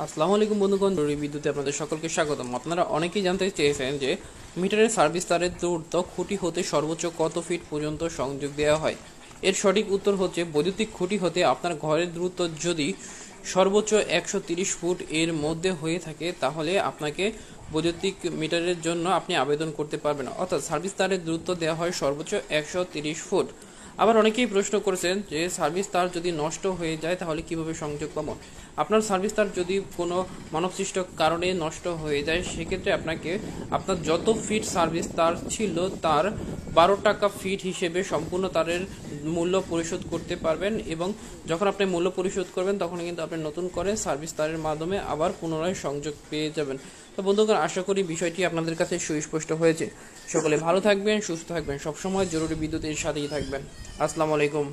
আসসালামু আলাইকুম বন্ধুগণ, জরুরি বিদ্যুতে আপনাদের সকলকে স্বাগতম। আপনারা অনেকেই জানতে চেয়েছেন যে মিটারের সার্ভিস তারের দূরত্ব খুঁটি হতে সর্বোচ্চ কত ফিট পর্যন্ত সংযোগ দেওয়া হয়। এর সঠিক উত্তর হচ্ছে, বৈদ্যুতিক খুঁটি হতে আপনার ঘরের দূরত্ব যদি সর্বোচ্চ 130 ফুট এর মধ্যে হয়ে থাকে, তাহলে আপনাকে বৈদ্যুতিক মিটারের জন্য আপনি আবেদন করতে পারবেন। অর্থাৎ সার্ভিস তারের দূরত্ব দেওয়া হয় সর্বোচ্চ 130 ফুট। আবার অনেকেই প্রশ্ন করেছেন যে সার্ভিস তার যদি নষ্ট হয়ে যায় তাহলে কিভাবে সংযোগ পাবো। আপনার সার্ভিস তার যদি কোনো মানবসৃষ্ট কারণে নষ্ট হয়ে যায়, সেক্ষেত্রে আপনাকে আপনার যত ফিট সার্ভিস তার ছিল তার 12 টাকা ফিট হিসেবে সম্পূর্ণ তারের মূল্য পরিশোধ করতে পারবেন, এবং যখন আপনি মূল্য পরিশোধ করবেন তখন কিন্তু আপনি নতুন করে সার্ভিস তারের মাধ্যমে আবার পুনরায় সংযোগ পেয়ে যাবেন। তো বন্ধুগণ, আশা করি বিষয়টি আপনাদের কাছে সুস্পষ্ট হয়েছে। সকলে ভালো থাকবেন, সুস্থ থাকবেন, সবসময় জরুরি বিদ্যুতের সাথেই থাকবেন। আসসালামু আলাইকুম।